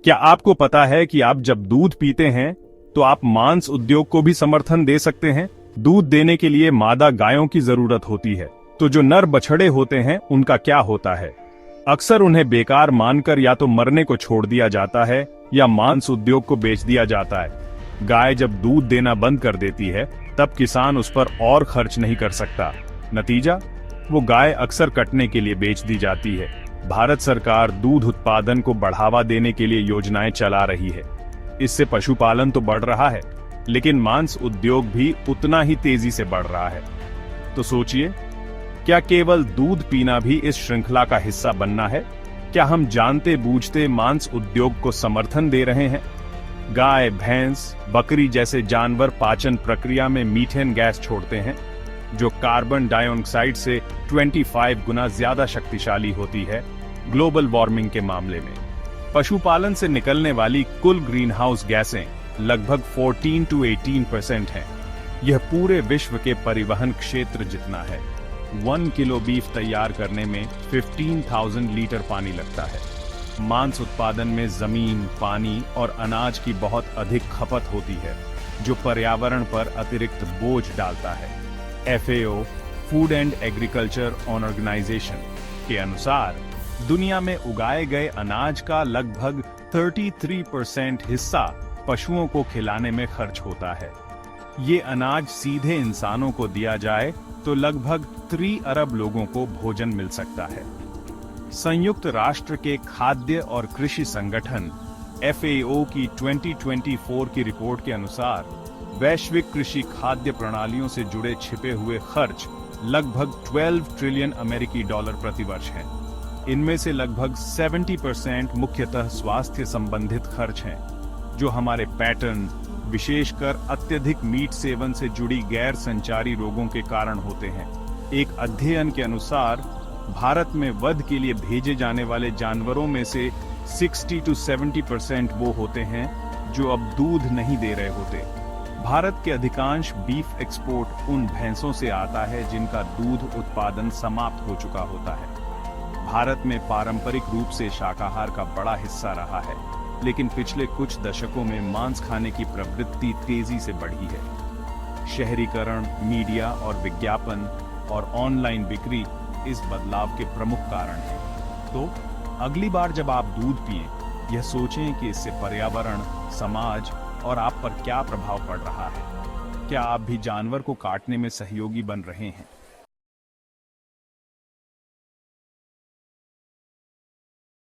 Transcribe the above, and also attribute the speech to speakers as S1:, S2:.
S1: क्या आपको पता है कि आप जब दूध पीते हैं तो आप मांस उद्योग को भी समर्थन दे सकते हैं? दूध देने के लिए मादा गायों की जरूरत होती है, तो जो नर बछड़े होते हैं उनका क्या होता है? अक्सर उन्हें बेकार मानकर या तो मरने को छोड़ दिया जाता है या मांस उद्योग को बेच दिया जाता है। गाय जब दूध देना बंद कर देती है तब किसान उस पर और खर्च नहीं कर सकता। नतीजा, वो गाय अक्सर कटने के लिए बेच दी जाती है। भारत सरकार दूध उत्पादन को बढ़ावा देने के लिए योजनाएं चला रही है। इससे पशुपालन तो बढ़ रहा है, लेकिन मांस उद्योग भी उतना ही तेजी से बढ़ रहा है। तो सोचिए, क्या केवल दूध पीना भी इस श्रृंखला का हिस्सा बनना है? क्या हम जानते बूझते मांस उद्योग को समर्थन दे रहे हैं? गाय, भैंस, बकरी जैसे जानवर पाचन प्रक्रिया में मीथेन गैस छोड़ते हैं, जो कार्बन डाइऑक्साइड से 25 गुना ज्यादा शक्तिशाली होती है ग्लोबल वार्मिंग के मामले में। पशुपालन से निकलने वाली कुल ग्रीनहाउस गैसें लगभग 14 to 18% हैं। यह पूरे विश्व के परिवहन क्षेत्र जितना है। 1 किलो बीफ तैयार करने में 15,000 लीटर पानी लगता है। मांस उत्पादन में जमीन, पानी और अनाज की बहुत अधिक खपत होती है, जो पर्यावरण पर अतिरिक्त बोझ डालता है। FAO, food and agriculture organization के अनुसार दुनिया में उगाए गए अनाज का लगभग 33% हिस्सा पशुओं को खिलाने में खर्च होता है। ये अनाज सीधे इंसानों को दिया जाए तो लगभग 3 अरब लोगों को भोजन मिल सकता है। संयुक्त राष्ट्र के खाद्य और कृषि संगठन FAO की 2024 की रिपोर्ट के अनुसार वैश्विक कृषि खाद्य प्रणालियों से जुड़े छिपे हुए खर्च लगभग 12 ट्रिलियन अमेरिकी डॉलर प्रतिवर्ष हैं। इनमें से लगभग 70% मुख्यतः स्वास्थ्य संबंधित खर्च हैं, जो हमारे पैटर्न, विशेषकर अत्यधिक मीट सेवन से जुड़ी गैर संचारी रोगों के कारण होते हैं। एक अध्ययन के अनुसार भारत में वध के लिए भेजे जाने वाले जानवरों में से 60 to 70% वो होते हैं जो अब दूध नहीं दे रहे होते। भारत के अधिकांश बीफ एक्सपोर्ट उन भैंसों से आता है जिनका दूध उत्पादन समाप्त हो चुका होता है। भारत में पारंपरिक रूप से शाकाहार का बड़ा हिस्सा रहा है, लेकिन पिछले कुछ दशकों में मांस खाने की प्रवृत्ति तेजी से बढ़ी है। शहरीकरण, मीडिया और विज्ञापन और ऑनलाइन बिक्री इस बदलाव के प्रमुख कारण हैं। तो अगली बार जब आप दूध पिएं, यह सोचें कि इससे पर्यावरण, समाज और आप पर क्या प्रभाव पड़ रहा है। क्या आप भी जानवर को काटने में सहयोगी बन रहे हैं?